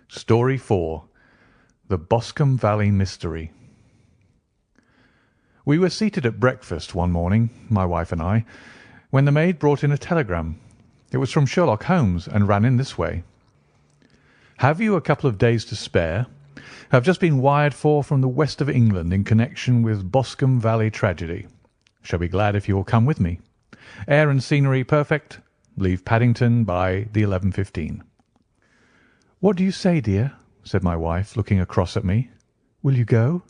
Story 4. The Boscombe Valley Mystery. We were seated at breakfast one morning, my wife and I, when the maid brought in a telegram. It was from Sherlock Holmes and ran in this way. "Have you a couple of days to spare? Have just been wired for from the west of England in connection with Boscombe Valley tragedy. Shall be glad if you will come with me. Air and scenery perfect. Leave Paddington by the 11:15. "What do you say, dear?" said my wife, looking across at me. "Will you go?"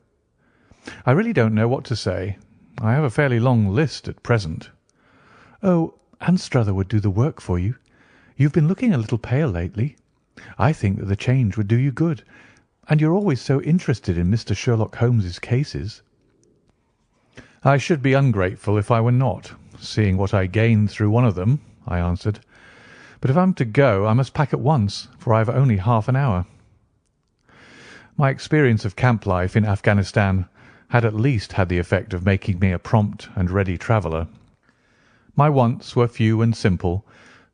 "I really don't know what to say. I have a fairly long list at present." "Oh, Anstruther would do the work for you. You've been looking a little pale lately. I think that the change would do you good, and you're always so interested in Mr. Sherlock Holmes's cases." "I should be ungrateful if I were not, seeing what I gained through one of them," I answered. "But if I'm to go, I must pack at once, for I have only half an hour." My experience of camp life in Afghanistan had at least had the effect of making me a prompt and ready traveller. My wants were few and simple,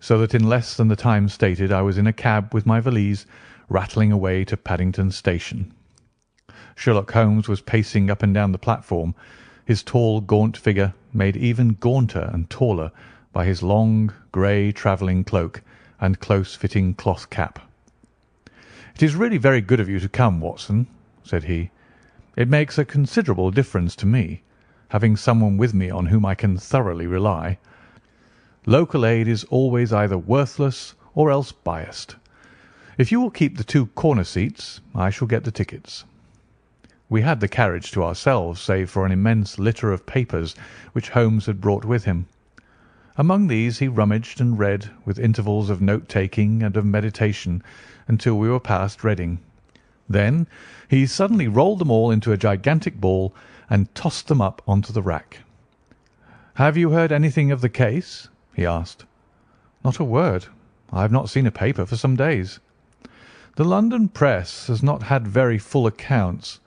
so that in less than the time stated I was in a cab with my valise, rattling away to Paddington Station. Sherlock Holmes was pacing up and down the platform, his tall, gaunt figure made even gaunter and taller by his long, grey travelling cloak and close-fitting cloth cap. "It is really very good of you to come, Watson," said he. "It makes a considerable difference to me, having someone with me on whom I can thoroughly rely. Local aid is always either worthless or else biased. If you will keep the two corner seats, I shall get the tickets." We had the carriage to ourselves, save for an immense litter of papers which Holmes had brought with him. Among these he rummaged and read, with intervals of note-taking and of meditation, until we were past Reading. Then he suddenly rolled them all into a gigantic ball and tossed them up onto the rack. "Have you heard anything of the case?" he asked. "Not a word. I have not seen a paper for some days. The London press has not had very full accounts.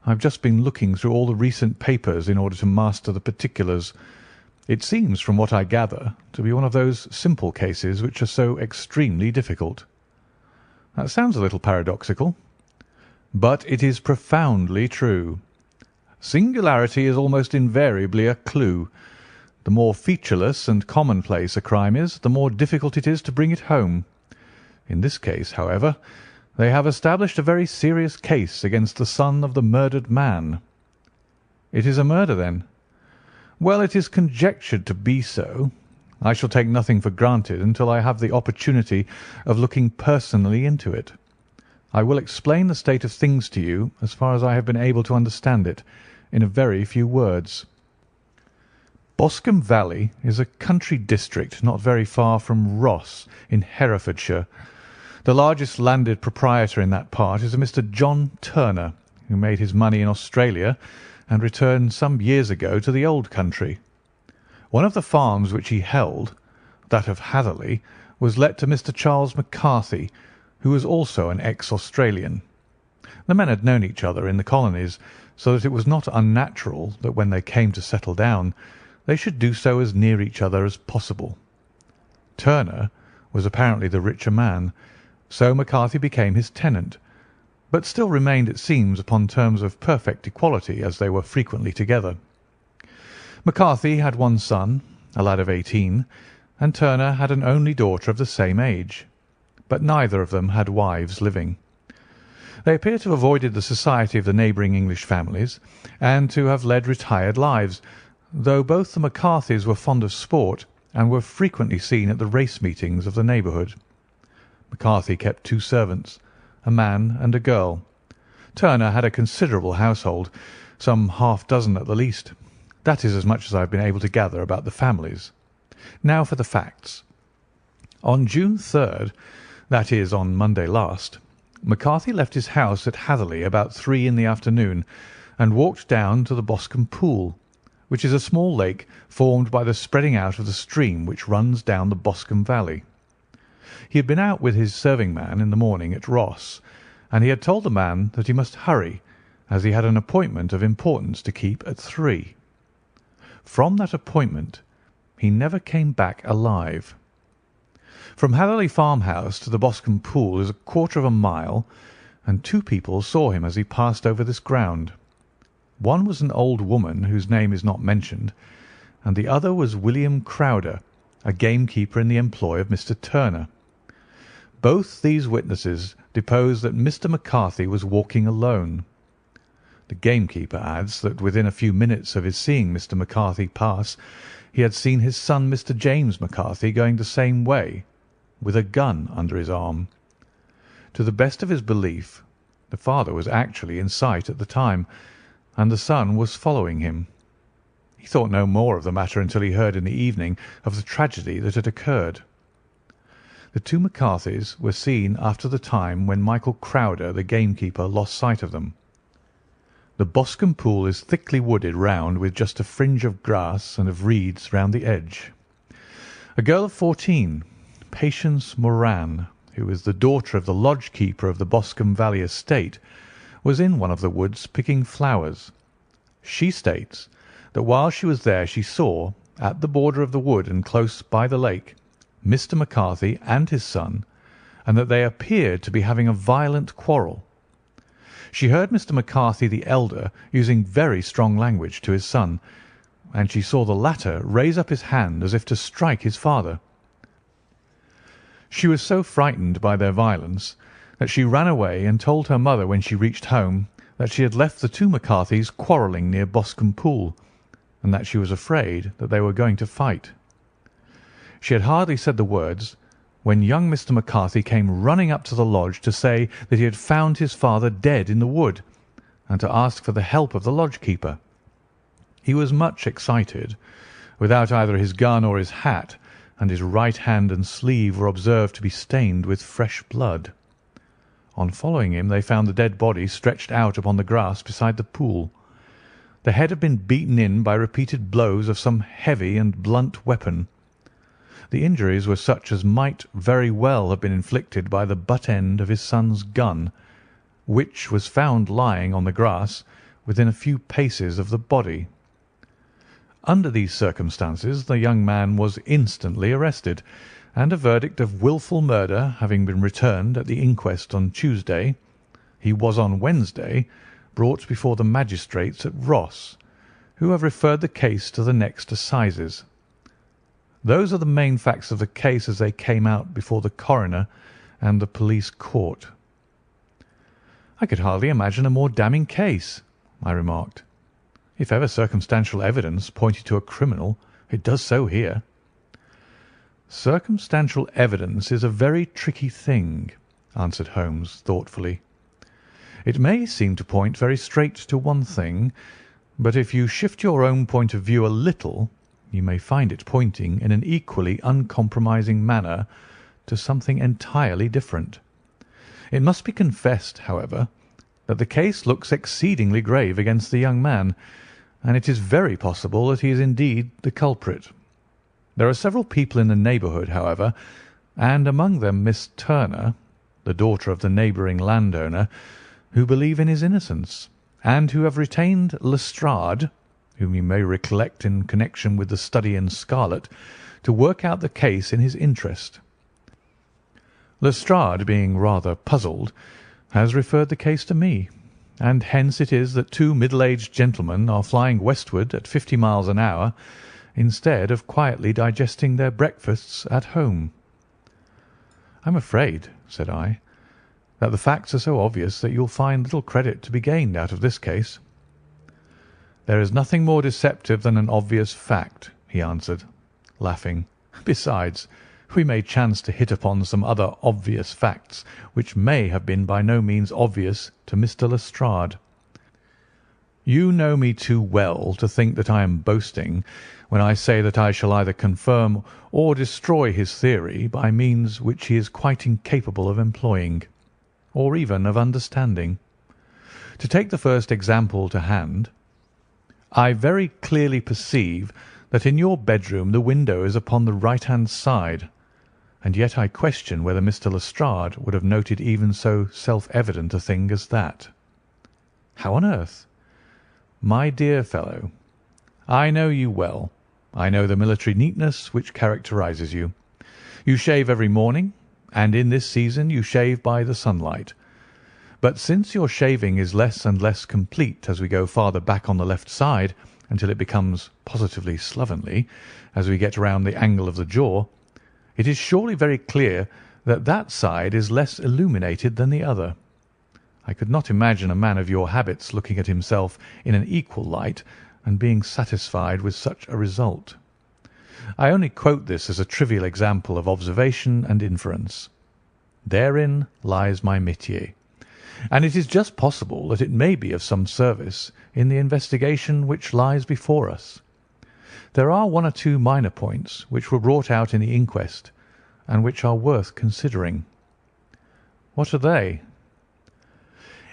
I have just been looking through all the recent papers in order to master the particulars. It seems, from what I gather, to be one of those simple cases which are so extremely difficult." "That sounds a little paradoxical." "But it is profoundly true. Singularity is almost invariably a clue. The more featureless and commonplace a crime is, the more difficult it is to bring it home. In this case, however, they have established a very serious case against the son of the murdered man." "It is a murder, then?" "Well, it is conjectured to be so. I shall take nothing for granted until I have the opportunity of looking personally into it. I will explain the state of things to you, as far as I have been able to understand it, in a very few words. Boscombe Valley is a country district not very far from Ross, in Herefordshire. The largest landed proprietor in that part is a Mr. John Turner, who made his money in Australia and returned some years ago to the old country. One of the farms which he held, that of Hatherley, was let to Mr. Charles McCarthy, who was also an ex-Australian. The men had known each other in the colonies, so that it was not unnatural that when they came to settle down they should do so as near each other as possible. Turner was apparently the richer man, so McCarthy became his tenant, but still remained, it seems, upon terms of perfect equality, as they were frequently together. McCarthy had one son, a lad of 18, and Turner had an only daughter of the same age, but neither of them had wives living. They appear to have avoided the society of the neighbouring English families, and to have led retired lives, though both the McCarthys were fond of sport and were frequently seen at the race meetings of the neighbourhood. McCarthy kept two servants, a man and a girl. Turner had a considerable household, some half-dozen at the least. That is as much as I have been able to gather about the families. Now for the facts. On June 3rd, that is, on Monday last, McCarthy left his house at Hatherley about 3 in the afternoon and walked down to the Boscombe Pool, which is a small lake formed by the spreading out of the stream which runs down the Boscombe Valley. He had been out with his serving man in the morning at Ross, and he had told the man that he must hurry, as he had an appointment of importance to keep at 3. From that appointment he never came back alive. From Hatherley Farmhouse to the Boscombe Pool is a quarter of a mile, and two people saw him as he passed over this ground. One was an old woman whose name is not mentioned, and the other was William Crowder, a gamekeeper in the employ of Mr. Turner. Both these witnesses deposed that Mr. McCarthy was walking alone. The gamekeeper adds that within a few minutes of his seeing Mr. McCarthy pass, he had seen his son, Mr. James McCarthy, going the same way, with a gun under his arm. To the best of his belief, the father was actually in sight at the time, and the son was following him. He thought no more of the matter until he heard in the evening of the tragedy that had occurred. The two McCarthys were seen after the time when Michael Crowder, the gamekeeper, lost sight of them. The Boscombe Pool is thickly wooded round with just a fringe of grass and of reeds round the edge. A girl of 14, Patience Moran, who is the daughter of the lodge-keeper of the Boscombe Valley estate, was in one of the woods picking flowers. She states that while she was there she saw, at the border of the wood and close by the lake, Mr. McCarthy and his son, and that they appeared to be having a violent quarrel. She heard Mr. McCarthy the elder using very strong language to his son, and she saw the latter raise up his hand as if to strike his father. She was so frightened by their violence that she ran away and told her mother when she reached home that she had left the two McCarthys quarrelling near Boscombe Pool, and that she was afraid that they were going to fight. She had hardly said the words when young Mr. McCarthy came running up to the lodge to say that he had found his father dead in the wood, and to ask for the help of the lodge-keeper. He was much excited, without either his gun or his hat, and his right hand and sleeve were observed to be stained with fresh blood. On following him they found the dead body stretched out upon the grass beside the pool. The head had been beaten in by repeated blows of some heavy and blunt weapon. The injuries were such as might very well have been inflicted by the butt end of his son's gun, which was found lying on the grass within a few paces of the body. Under these circumstances the young man was instantly arrested, and a verdict of wilful murder having been returned at the inquest on Tuesday, he was on Wednesday brought before the magistrates at Ross, who have referred the case to the next assizes. Those are the main facts of the case as they came out before the coroner and the police court. "I could hardly imagine a more damning case," I remarked. "If ever circumstantial evidence pointed to a criminal, it does so here." "Circumstantial evidence is a very tricky thing," answered Holmes thoughtfully. "It may seem to point very straight to one thing, but if you shift your own point of view a little, you may find it pointing in an equally uncompromising manner to something entirely different. It must be confessed, however, that the case looks exceedingly grave against the young man, and it is very possible that he is indeed the culprit. There are several people in the neighbourhood, however, and among them Miss Turner, the daughter of the neighbouring landowner, who believe in his innocence, and who have retained Lestrade, whom you may recollect in connection with the study in scarlet, to work out the case in his interest. Lestrade, being rather puzzled, has referred the case to me, and hence it is that two middle-aged gentlemen are flying westward at 50 miles an hour instead of quietly digesting their breakfasts at home." "I'm afraid," said I, "that the facts are so obvious that you'll find little credit to be gained out of this case." "There is nothing more deceptive than an obvious fact," he answered, laughing. "Besides, we may chance to hit upon some other obvious facts which may have been by no means obvious to Mr. Lestrade. You know me too well to think that I am boasting when I say that I shall either confirm or destroy his theory by means which he is quite incapable of employing, or even of understanding. To take the first example to hand, I very clearly perceive that in your bedroom the window is upon the right-hand side, and yet I question whether Mr. Lestrade would have noted even so self-evident a thing as that. How on earth? My dear fellow, I know you well. I know the military neatness which characterises you. You shave every morning, and in this season you shave by the sunlight. But since your shaving is less and less complete as we go farther back on the left side, until it becomes positively slovenly as we get round the angle of the jaw, it is surely very clear that that side is less illuminated than the other. I could not imagine a man of your habits looking at himself in an equal light and being satisfied with such a result. I only quote this as a trivial example of observation and inference. Therein lies my métier, and it is just possible that it may be of some service in the investigation which lies before us. There are one or two minor points which were brought out in the inquest, and which are worth considering. What are they?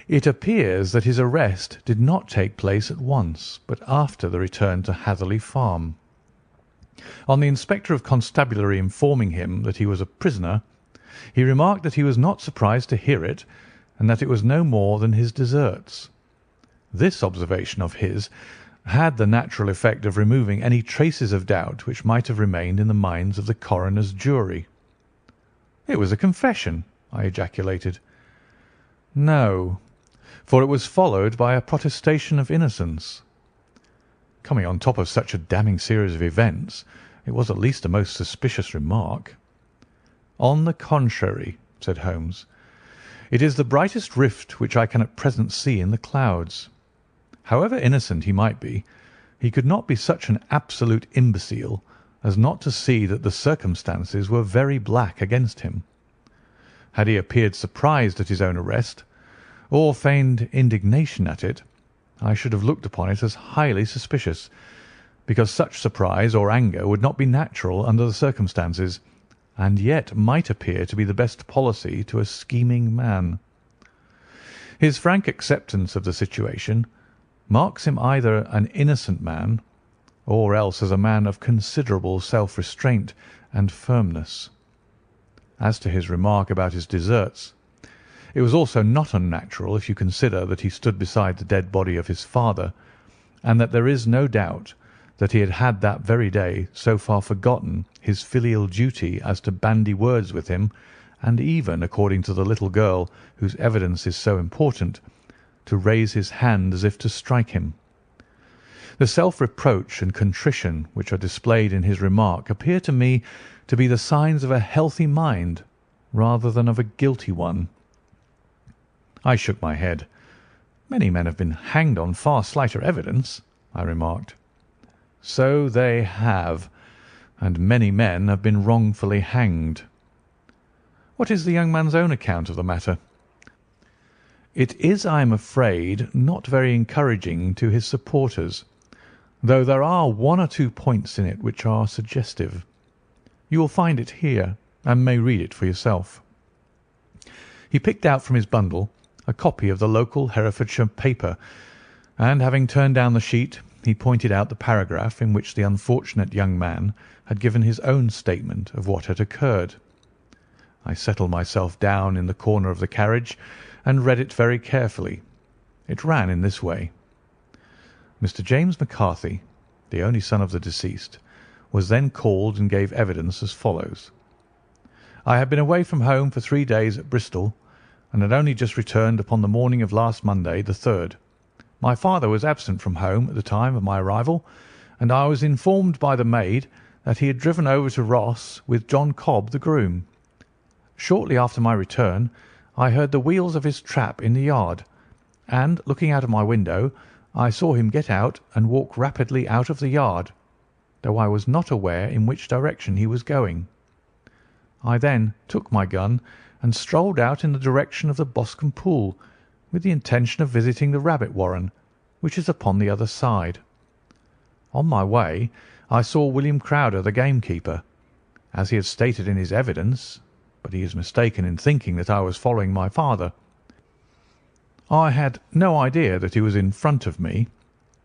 It appears that his arrest did not take place at once, but after the return to Hatherley Farm. On the Inspector of Constabulary informing him that he was a prisoner, he remarked that he was not surprised to hear it, and that it was no more than his deserts. This observation of his had the natural effect of removing any traces of doubt which might have remained in the minds of the coroner's jury. "It was a confession," I ejaculated. "No, for it was followed by a protestation of innocence." Coming on top of such a damning series of events, it was at least a most suspicious remark. "On the contrary," said Holmes, "it is the brightest rift which I can at present see in the clouds. However innocent he might be, he could not be such an absolute imbecile as not to see that the circumstances were very black against him. Had he appeared surprised at his own arrest, or feigned indignation at it, I should have looked upon it as highly suspicious, because such surprise or anger would not be natural under the circumstances, and yet might appear to be the best policy to a scheming man. His frank acceptance of the situation marks him either an innocent man, or else as a man of considerable self-restraint and firmness. As to his remark about his deserts, it was also not unnatural if you consider that he stood beside the dead body of his father, and that there is no doubt that he had that very day so far forgotten his filial duty as to bandy words with him, and even, according to the little girl whose evidence is so important, to raise his hand as if to strike him. The self-reproach and contrition which are displayed in his remark appear to me to be the signs of a healthy mind rather than of a guilty one. I shook my head. "Many men have been hanged on far slighter evidence," I remarked. "So they have, and many men have been wrongfully hanged." "What is the young man's own account of the matter?" "It is, I am afraid, not very encouraging to his supporters, though there are one or two points in it which are suggestive. You will find it here, and may read it for yourself." He picked out from his bundle a copy of the local Herefordshire paper, and having turned down the sheet, he pointed out the paragraph in which the unfortunate young man had given his own statement of what had occurred. I settled myself down in the corner of the carriage and read it very carefully. It ran in this way: Mr. James McCarthy, the only son of the deceased, was then called and gave evidence as follows: "I had been away from home for 3 days at Bristol, and had only just returned upon the morning of last Monday, the 3rd. My father was absent from home at the time of my arrival, and I was informed by the maid that he had driven over to Ross with John Cobb, the groom. Shortly after my return, I heard the wheels of his trap in the yard, and, looking out of my window, I saw him get out and walk rapidly out of the yard, though I was not aware in which direction he was going. I then took my gun and strolled out in the direction of the Boscombe pool, with the intention of visiting the rabbit warren, which is upon the other side. On my way I saw William Crowder, the gamekeeper, as he had stated in his evidence, but he is mistaken in thinking that I was following my father. I had no idea that he was in front of me.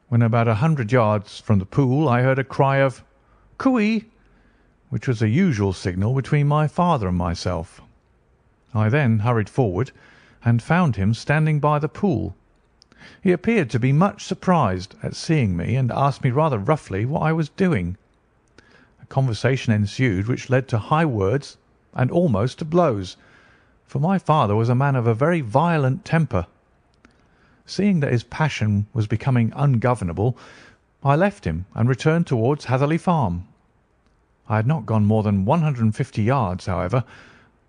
When about 100 yards from the pool I heard a cry of 'Cooey!' which was the usual signal between my father and myself. I then hurried forward and found him standing by the pool. He appeared to be much surprised at seeing me, and asked me rather roughly what I was doing. conversation ensued which led to high words and almost to blows, for my father was a man of a very violent temper. Seeing that his passion was becoming ungovernable, I left him and returned towards Hatherley Farm. I had not gone more than 150 yards, however,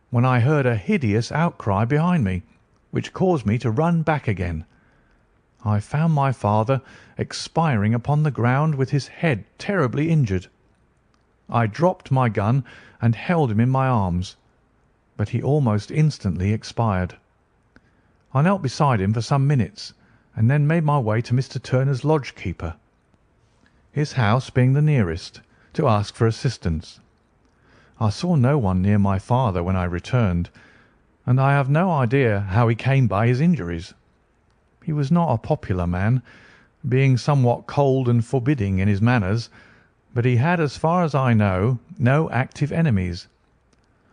when I heard a hideous outcry behind me, which caused me to run back again. I found my father expiring upon the ground with his head terribly injured. I dropped my gun and held him in my arms, but he almost instantly expired. I knelt beside him for some minutes, and then made my way to Mr. Turner's lodge-keeper, his house being the nearest, to ask for assistance. I saw no one near my father when I returned, and I have no idea how he came by his injuries. He was not a popular man, being somewhat cold and forbidding in his manners, but he had, as far as I know, no active enemies.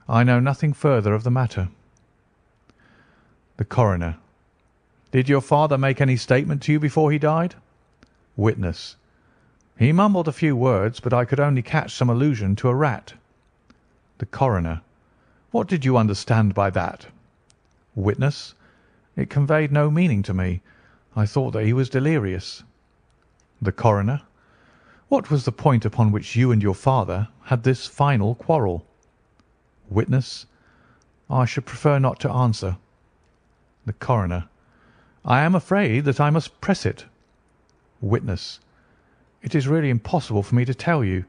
I know nothing further of the matter. The Coroner: Did your father make any statement to you before he died? Witness: He mumbled a few words, but I could only catch some allusion to a rat. The Coroner: What did you understand by that? Witness: It conveyed no meaning to me. I thought that he was delirious. The Coroner: What was the point upon which you and your father had this final quarrel? Witness: I should prefer not to answer. The Coroner: I am afraid that I must press it. Witness: It is really impossible for me to tell you.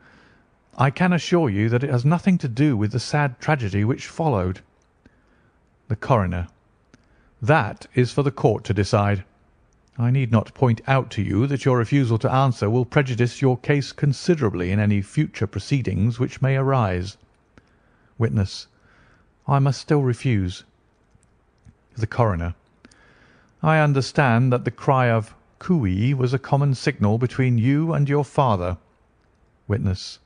I can assure you that it has nothing to do with the sad tragedy which followed. The Coroner: That is for the court to decide. I need not point out to you that your refusal to answer will prejudice your case considerably in any future proceedings which may arise. Witness: I must still refuse. The Coroner: I understand that the cry of "Cooee" was a common signal between you and your father. Witness: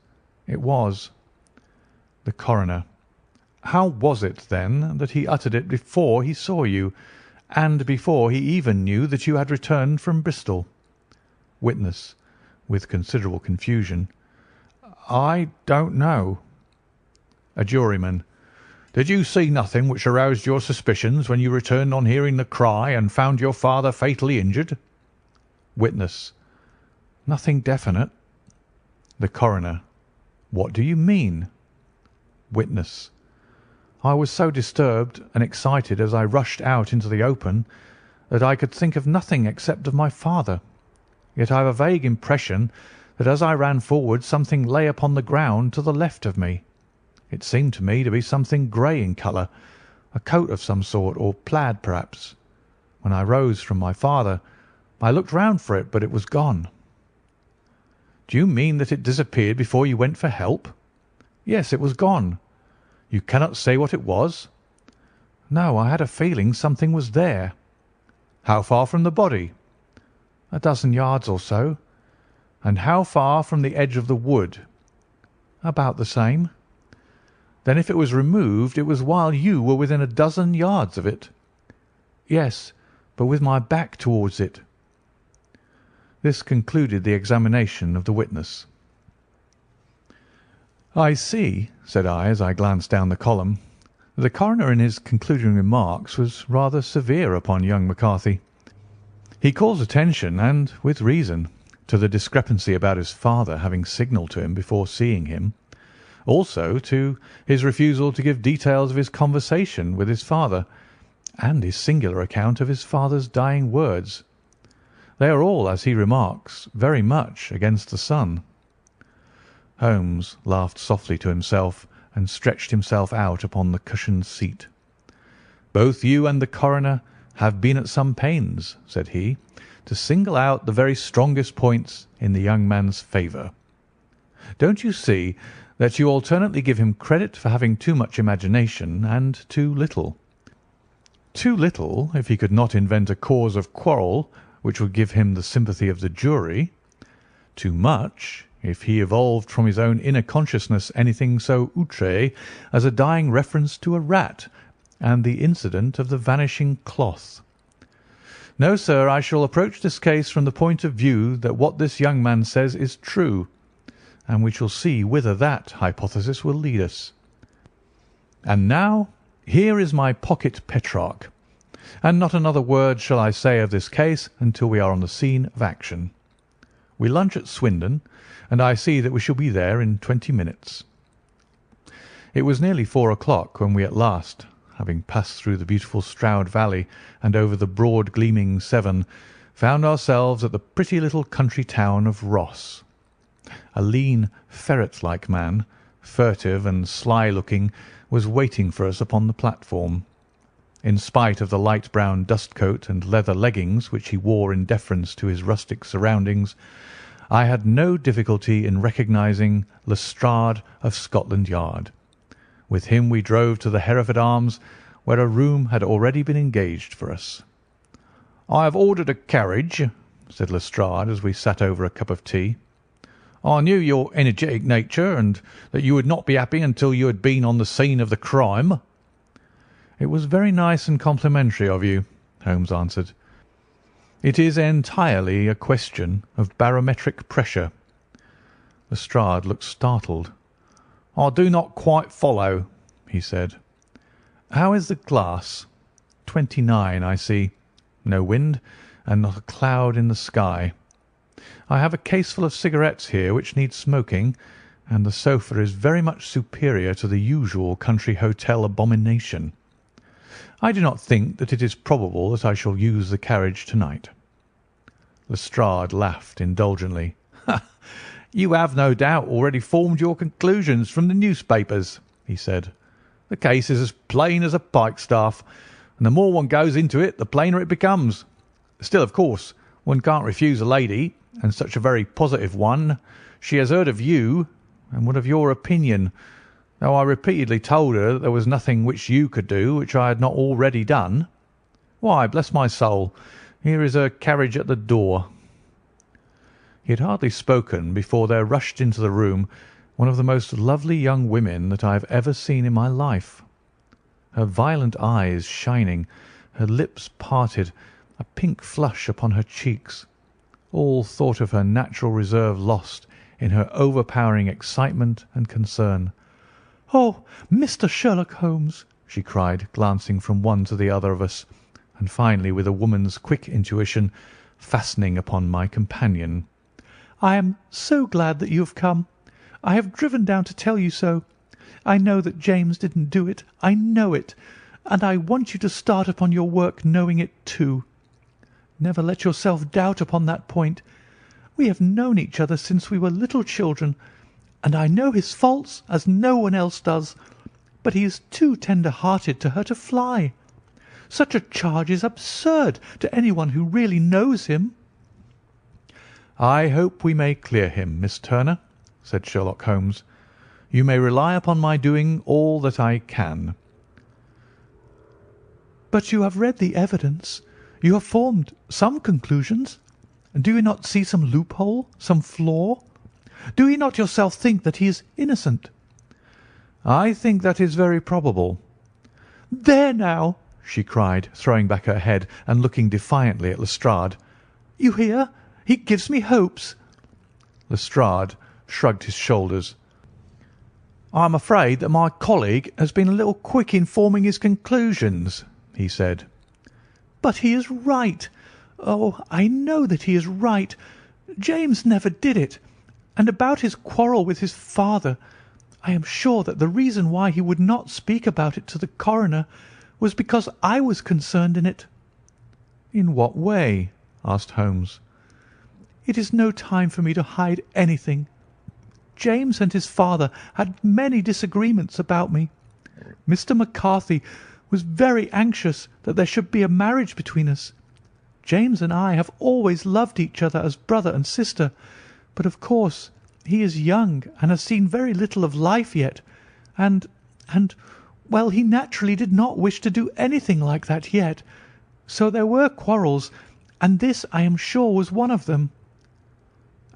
It was. The Coroner: How was it, then, that he uttered it before he saw you, and before he even knew that you had returned from Bristol? Witness, with considerable confusion: I don't know. A Juryman: Did you see nothing which aroused your suspicions when you returned on hearing the cry and found your father fatally injured? Witness: Nothing definite. The Coroner: What do you mean? Witness: I was so disturbed and excited as I rushed out into the open that I could think of nothing except of my father. Yet I have a vague impression that as I ran forward something lay upon the ground to the left of me. It seemed to me to be something grey in colour, a coat of some sort, or plaid perhaps. When I rose from my father, I looked round for it, but it was gone. Do you mean that it disappeared before you went for help? Yes, it was gone. You cannot say what it was? No, I had a feeling something was there. How far from the body? A dozen yards or so. And how far from the edge of the wood? About the same. Then if it was removed, it was while you were within a dozen yards of it? Yes, but with my back towards it. This concluded the examination of the witness. I see, said I, as I glanced down the column. The coroner in his concluding remarks was rather severe upon young McCarthy. He calls attention, and with reason, to the discrepancy about his father having signalled to him before seeing him, also to his refusal to give details of his conversation with his father, and his singular account of his father's dying words. They are all, as he remarks, very much against the son. Holmes laughed softly to himself and stretched himself out upon the cushioned seat. "Both you and the coroner have been at some pains," said he, "to single out the very strongest points in the young man's favour. Don't you see that you alternately give him credit for having too much imagination and too little? Too little if he could not invent a cause of quarrel which would give him the sympathy of the jury; too much if he evolved from his own inner consciousness anything so outré as a dying reference to a rat and the incident of the vanishing cloth. No, sir, I shall approach this case from the point of view that what this young man says is true, and we shall see whither that hypothesis will lead us. And now, here is my pocket Petrarch, and not another word shall I say of this case until we are on the scene of action. We lunch at Swindon, and I see that we shall be there in 20 minutes. It was nearly 4 o'clock when we at last, having passed through the beautiful Stroud Valley and over the broad gleaming Severn, found ourselves at the pretty little country town of Ross. A lean, ferret-like man, furtive and sly-looking, was waiting for us upon the platform. In spite of the light brown dust-coat and leather leggings which he wore in deference to his rustic surroundings, I had no difficulty in recognising Lestrade of Scotland Yard. With him we drove to the Hereford Arms, where a room had already been engaged for us. "I have ordered a carriage," said Lestrade as we sat over a cup of tea. "I knew your energetic nature, and that you would not be happy until you had been on the scene of the crime." "It was very nice and complimentary of you," Holmes answered. "It is entirely a question of barometric pressure." Lestrade looked startled. "I do not quite follow," he said. "How is the glass?" 29, I see. No wind, and not a cloud in the sky. I have a caseful of cigarettes here which need smoking, and the sofa is very much superior to the usual country hotel abomination. I do not think that it is probable that I shall use the carriage to-night." Lestrade laughed indulgently. "You have no doubt already formed your conclusions from the newspapers," he said. "The case is as plain as a pikestaff, and the more one goes into it, the plainer it becomes. Still, of course, one can't refuse a lady, and such a very positive one. She has heard of you, and what of your opinion, though I repeatedly told her that there was nothing which you could do which I had not already done. Why, bless my soul, here is her carriage at the door." He had hardly spoken before there rushed into the room one of the most lovely young women that I have ever seen in my life. Her violet eyes shining, her lips parted, a pink flush upon her cheeks, all thought of her natural reserve lost in her overpowering excitement and concern. "Oh, Mr. Sherlock Holmes!" she cried, glancing from one to the other of us, and finally, with a woman's quick intuition, fastening upon my companion. "I am so glad that you have come. I have driven down to tell you so. I know that James didn't do it. I know it. And I want you to start upon your work knowing it too. Never let yourself doubt upon that point. We have known each other since we were little children, and I know his faults as no one else does, but he is too tender-hearted to hurt a fly. Such a charge is absurd to anyone who really knows him." "I hope we may clear him, Miss Turner," said Sherlock Holmes. "You may rely upon my doing all that I can." "But you have read the evidence. You have formed some conclusions. Do you not see some loophole, some flaw? Do you not yourself think that he is innocent?" "I think that is very probable." "There now!" she cried, throwing back her head and looking defiantly at Lestrade. "You hear? He gives me hopes." Lestrade shrugged his shoulders. "I am afraid that my colleague has been a little quick in forming his conclusions," he said. "But he is right. Oh, I know that he is right. James never did it. And about his quarrel with his father, I am sure that the reason why he would not speak about it to the coroner was because I was concerned in it." "In what way?" asked Holmes. "It is no time for me to hide anything. James and his father had many disagreements about me. Mr. McCarthy was very anxious that there should be a marriage between us. James and I have always loved each other as brother and sister, but of course he is young and has seen very little of life yet, and, well, he naturally did not wish to do anything like that yet. So there were quarrels, and this, I am sure, was one of them."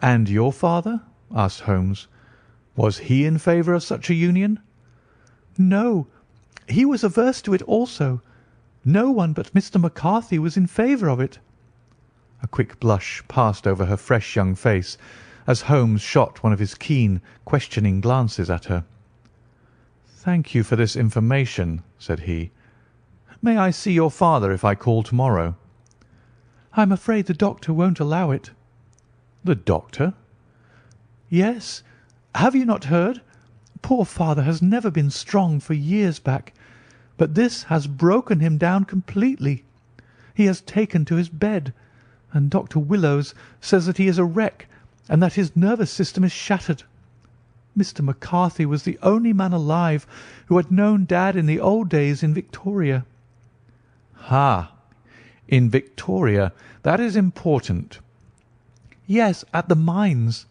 "And your father?" asked Holmes. "Was he in favour of such a union?" "No, he was averse to it also. No one but Mr. McCarthy was in favour of it." A quick blush passed over her fresh young face, as Holmes shot one of his keen, questioning glances at her. "Thank you for this information," said he. "May I see your father if I call tomorrow?" "I'm afraid the doctor won't allow it." "The doctor?" "Yes. Have you not heard? Poor father has never been strong for years back, but this has broken him down completely. He has taken to his bed, and Dr. Willows says that he is a wreck and that his nervous system is shattered. Mr. McCarthy was the only man alive who had known Dad in the old days in Victoria." "Ha! In Victoria. That is important." "Yes, at the mines."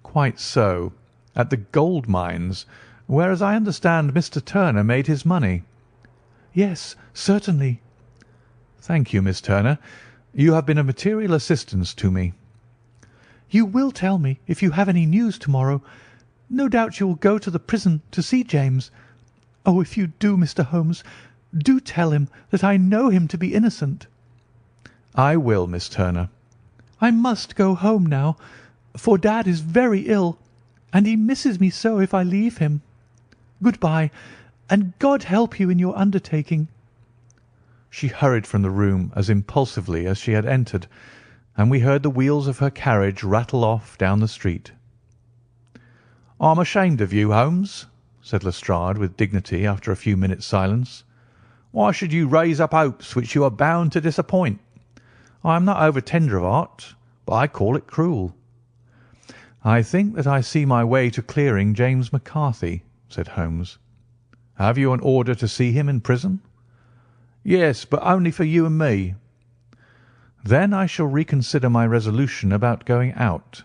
"Quite so. At the gold mines, where, as I understand, Mr. Turner made his money." "Yes, certainly." "Thank you, Miss Turner. You have been of material assistance to me." "You will tell me if you have any news tomorrow. No doubt you will go to the prison to see James. Oh, if you do, Mr. Holmes, do tell him that I know him to be innocent." "I will, Miss Turner." "I must go home now, for Dad is very ill, and he misses me so if I leave him. Good-bye, and God help you in your undertaking." She hurried from the room as impulsively as she had entered, and we heard the wheels of her carriage rattle off down the street. "I'm ashamed of you, Holmes," said Lestrade with dignity after a few minutes' silence. "Why should you raise up hopes which you are bound to disappoint? I am not over tender of heart, but I call it cruel." "I think that I see my way to clearing James McCarthy," said Holmes. "Have you an order to see him in prison?" "Yes, but only for you and me." "Then I shall reconsider my resolution about going out.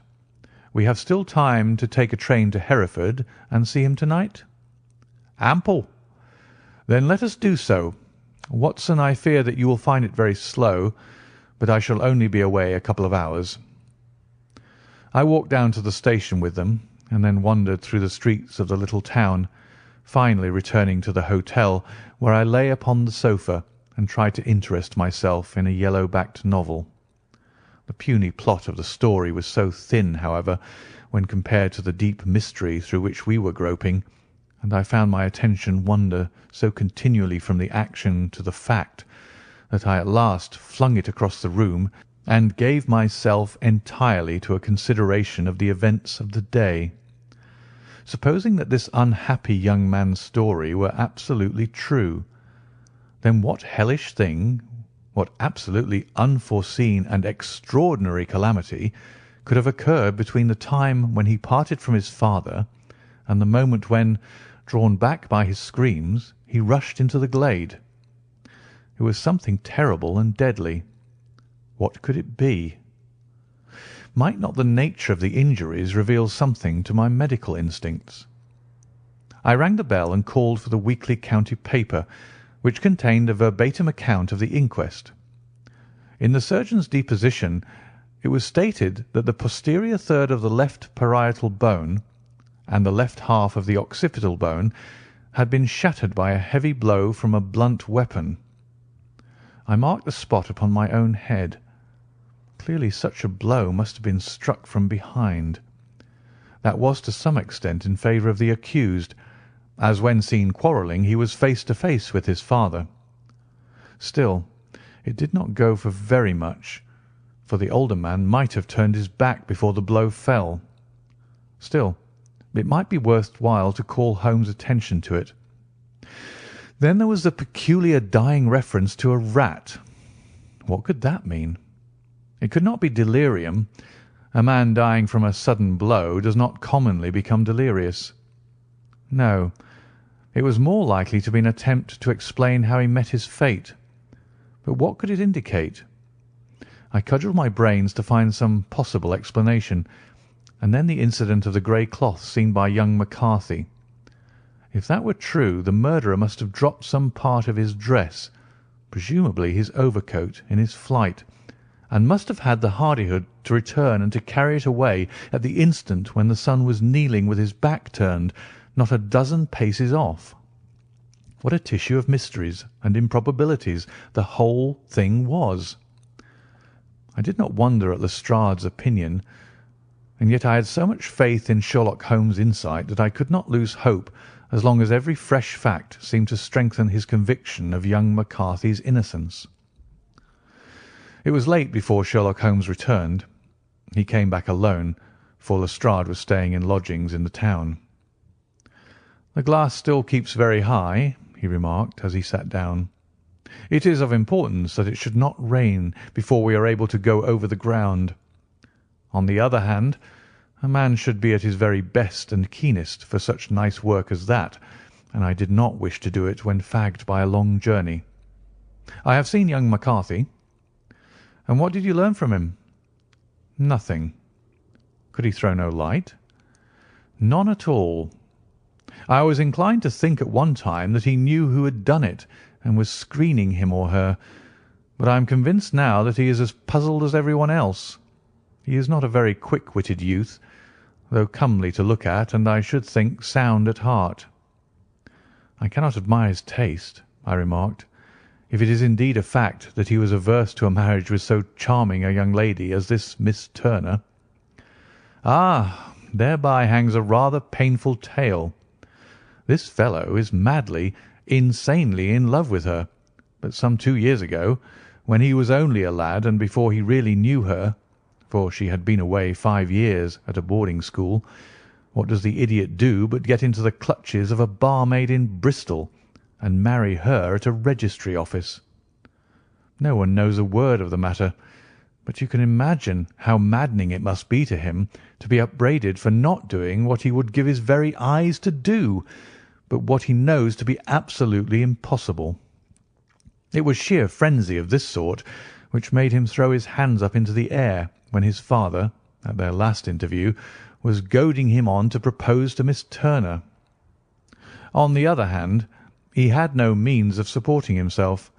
We have still time to take a train to Hereford and see him tonight?" "Ample." "Then let us do so. Watson, I fear that you will find it very slow, but I shall only be away a couple of hours." I walked down to the station with them, and then wandered through the streets of the little town, finally returning to the hotel, where I lay upon the sofa and tried to interest myself in a yellow-backed novel. The puny plot of the story was so thin, however, when compared to the deep mystery through which we were groping, and I found my attention wander so continually from the action to the fact, that I at last flung it across the room and gave myself entirely to a consideration of the events of the day. Supposing that this unhappy young man's story were absolutely true, then what hellish thing, what absolutely unforeseen and extraordinary calamity could have occurred between the time when he parted from his father and the moment when, drawn back by his screams, he rushed into the glade? It was something terrible and deadly. What could it be? Might not the nature of the injuries reveal something to my medical instincts? I rang the bell and called for the weekly county paper, which contained a verbatim account of the inquest. In the surgeon's deposition it was stated that the posterior third of the left parietal bone and the left half of the occipital bone had been shattered by a heavy blow from a blunt weapon. I marked the spot upon my own head. Clearly such a blow must have been struck from behind. That was to some extent in favour of the accused, as when seen quarrelling he was face to face with his father. Still, it did not go for very much, for the older man might have turned his back before the blow fell. Still, it might be worth while to call Holmes' attention to it. Then there was the peculiar dying reference to a rat. What could that mean? It could not be delirium. A man dying from a sudden blow does not commonly become delirious. No, it was more likely to be an attempt to explain how he met his fate. But what could it indicate? I cudgelled my brains to find some possible explanation, and then the incident of the grey cloth seen by young McCarthy. If that were true, the murderer must have dropped some part of his dress, presumably his overcoat, in his flight, and must have had the hardihood to return and to carry it away at the instant when the son was kneeling with his back turned, not a dozen paces off. What a tissue of mysteries and improbabilities the whole thing was! I did not wonder at Lestrade's opinion, and yet I had so much faith in Sherlock Holmes' insight that I could not lose hope as long as every fresh fact seemed to strengthen his conviction of young McCarthy's innocence. It was late before Sherlock Holmes returned. He came back alone, for Lestrade was staying in lodgings in the town. "The glass still keeps very high," he remarked as he sat down. "It is of importance that it should not rain before we are able to go over the ground. On the other hand, a man should be at his very best and keenest for such nice work as that, and I did not wish to do it when fagged by a long journey. I have seen young McCarthy." "And what did you learn from him?" "Nothing." "Could he throw no light?" "None at all. I was inclined to think at one time that he knew who had done it and was screening him or her, but I am convinced now that he is as puzzled as everyone else. He is not a very quick-witted youth, though comely to look at, and I should think sound at heart." "I cannot admire his taste," I remarked, "if it is indeed a fact that he was averse to a marriage with so charming a young lady as this Miss Turner." "Ah, thereby hangs a rather painful tale. This fellow is madly, insanely in love with her, but some 2 years ago, when he was only a lad and before he really knew her, for she had been away 5 years at a boarding school, what does the idiot do but get into the clutches of a barmaid in Bristol and marry her at a registry office? No one knows a word of the matter, but you can imagine how maddening it must be to him to be upbraided for not doing what he would give his very eyes to do, but what he knows to be absolutely impossible. It was sheer frenzy of this sort which made him throw his hands up into the air when his father, at their last interview, was goading him on to propose to Miss Turner. On the other hand, he had no means of supporting himself,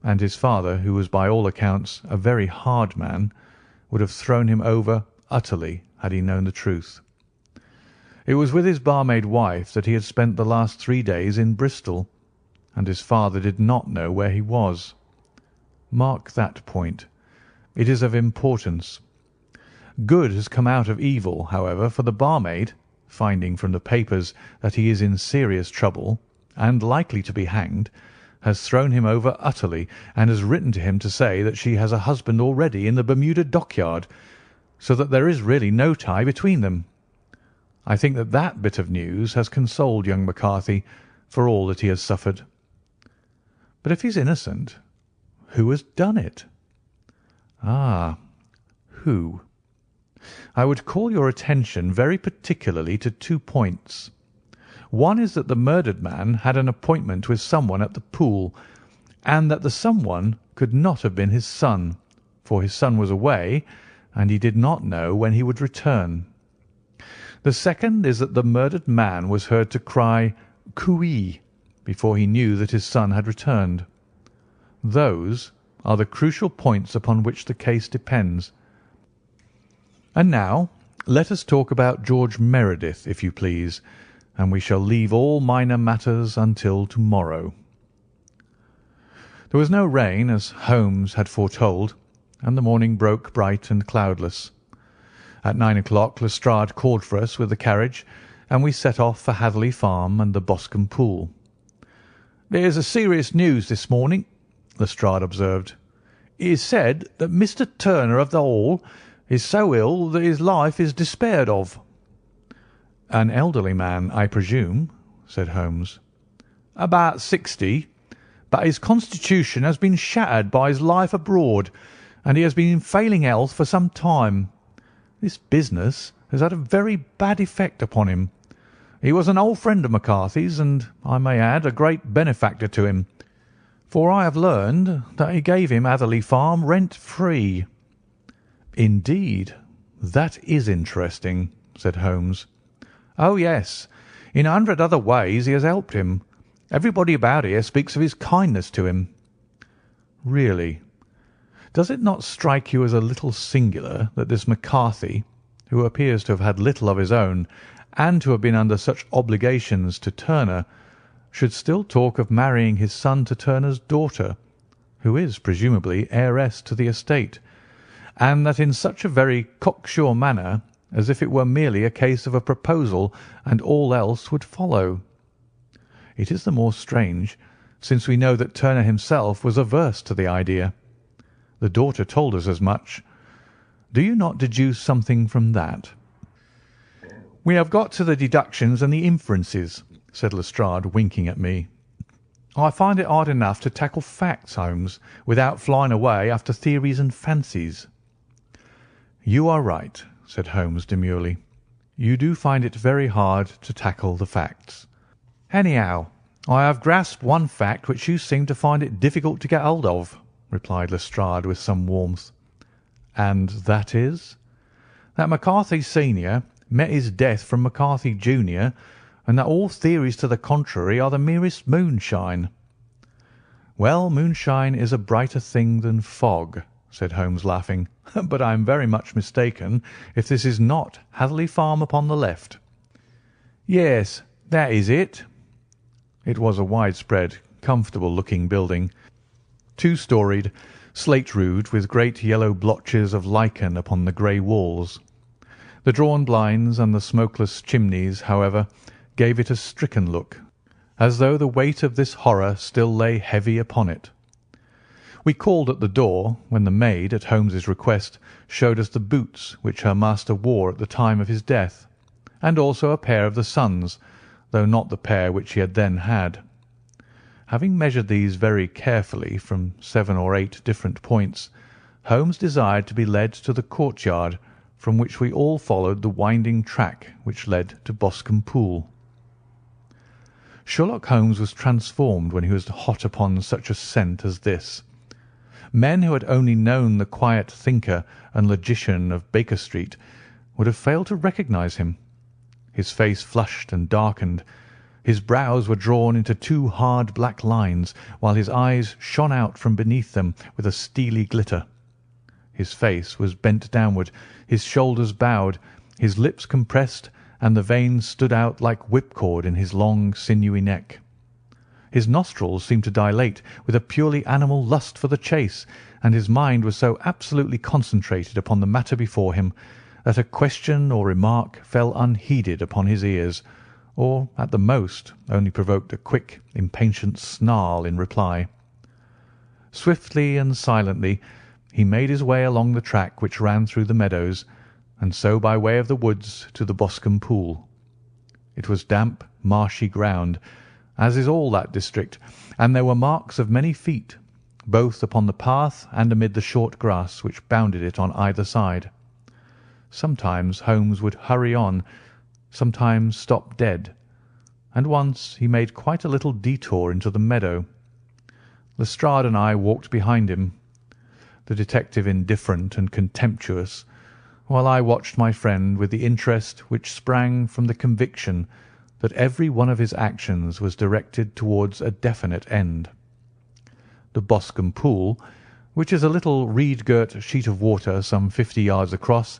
and his father, who was by all accounts a very hard man, would have thrown him over utterly had he known the truth. It was with his barmaid wife that he had spent the last 3 days in Bristol, and his father did not know where he was. Mark that point. It is of importance. Good has come out of evil, however, for the barmaid, finding from the papers that he is in serious trouble and likely to be hanged, has thrown him over utterly, and has written to him to say that she has a husband already in the Bermuda dockyard, so that there is really no tie between them. I think that that bit of news has consoled young McCarthy for all that he has suffered. But if he's innocent, who has done it? Ah, who? I would call your attention very particularly to 2 points. One is that the murdered man had an appointment with someone at the pool, and that the someone could not have been his son, for his son was away, and he did not know when he would return. The second is that the murdered man was heard to cry "Cooee" before he knew that his son had returned. Those are the crucial points upon which the case depends. And now let us talk about George Meredith, if you please, and we shall leave all minor matters until tomorrow. There was no rain, as Holmes had foretold, and the morning broke bright and cloudless. At 9 o'clock Lestrade called for us with the carriage, and we set off for Hatherley Farm and the Boscombe Pool. "There's a serious news this morning," Lestrade observed. "It is said that Mr. Turner of the Hall is so ill that his life is despaired of." "An elderly man, I presume," said Holmes. "About 60, but his constitution has been shattered by his life abroad, and he has been in failing health for some time. This business has had a very bad effect upon him. He was an old friend of McCarthy's, and, I may add, a great benefactor to him, for I have learned that he gave him Hatherley Farm rent-free." "Indeed, that is interesting," said Holmes. "Oh, yes. In 100 other ways he has helped him. Everybody about here speaks of his kindness to him." "Really? Does it not strike you as a little singular that this McCarthy, who appears to have had little of his own, and to have been under such obligations to Turner, should still talk of marrying his son to Turner's daughter, who is presumably heiress to the estate, and that in such a very cocksure manner as if it were merely a case of a proposal and all else would follow. It is the more strange, since we know that Turner himself was averse to the idea. The daughter told us as much. Do you not deduce something from that?" "We have got to the deductions and the inferences," said Lestrade, winking at me. "I find it hard enough to tackle facts, Holmes, without flying away after theories and fancies." "You are right," said Holmes demurely. "You do find it very hard to tackle the facts." "Anyhow, I have grasped one fact which you seem to find it difficult to get hold of," replied Lestrade with some warmth. "And that is?" "That McCarthy senior met his death from McCarthy junior, and that all theories to the contrary are the merest moonshine." "Well, moonshine is a brighter thing than fog," said Holmes, laughing. "But I am very much mistaken if this is not Hatherley Farm upon the left." "Yes, that is it." It was a widespread, comfortable-looking building, two-storied, slate-roofed, with great yellow blotches of lichen upon the grey walls. The drawn blinds and the smokeless chimneys, however, gave it a stricken look, as though the weight of this horror still lay heavy upon it. We called at the door, when the maid, at Holmes's request, showed us the boots which her master wore at the time of his death, and also a pair of the son's, though not the pair which he had then had. Having measured these very carefully from 7 or 8 different points, Holmes desired to be led to the courtyard, from which we all followed the winding track which led to Boscombe Pool. Sherlock Holmes was transformed when he was hot upon such a scent as this. Men who had only known the quiet thinker and logician of Baker Street would have failed to recognise him. His face flushed and darkened. His brows were drawn into 2 hard black lines, while his eyes shone out from beneath them with a steely glitter. His face was bent downward, his shoulders bowed, his lips compressed, and the veins stood out like whipcord in his long, sinewy neck. His nostrils seemed to dilate with a purely animal lust for the chase, and his mind was so absolutely concentrated upon the matter before him that a question or remark fell unheeded upon his ears, or, at the most, only provoked a quick, impatient snarl in reply. Swiftly and silently he made his way along the track which ran through the meadows, and so by way of the woods to the Boscombe Pool. It was damp, marshy ground, as is all that district, and there were marks of many feet, both upon the path and amid the short grass which bounded it on either side. Sometimes Holmes would hurry on, sometimes stop dead, and once he made quite a little detour into the meadow. Lestrade and I walked behind him, the detective indifferent and contemptuous, while I watched my friend with the interest which sprang from the conviction that every one of his actions was directed towards a definite end. The Boscombe Pool, which is a little reed-girt sheet of water some 50 yards across,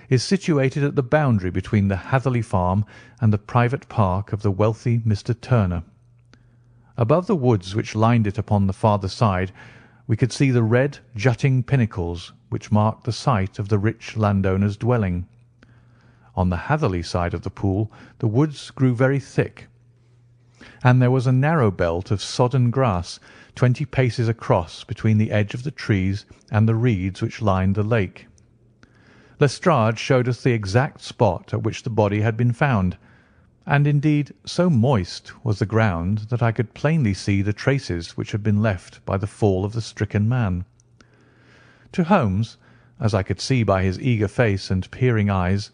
is situated at the boundary between the Hatherley Farm and the private park of the wealthy Mr. Turner. Above the woods which lined it upon the farther side, we could see the red, jutting pinnacles which marked the site of the rich landowner's dwelling. On the Hatherley side of the pool the woods grew very thick, and there was a narrow belt of sodden grass 20 paces across between the edge of the trees and the reeds which lined the lake. Lestrade showed us the exact spot at which the body had been found, and indeed so moist was the ground that I could plainly see the traces which had been left by the fall of the stricken man. To Holmes, as I could see by his eager face and peering eyes,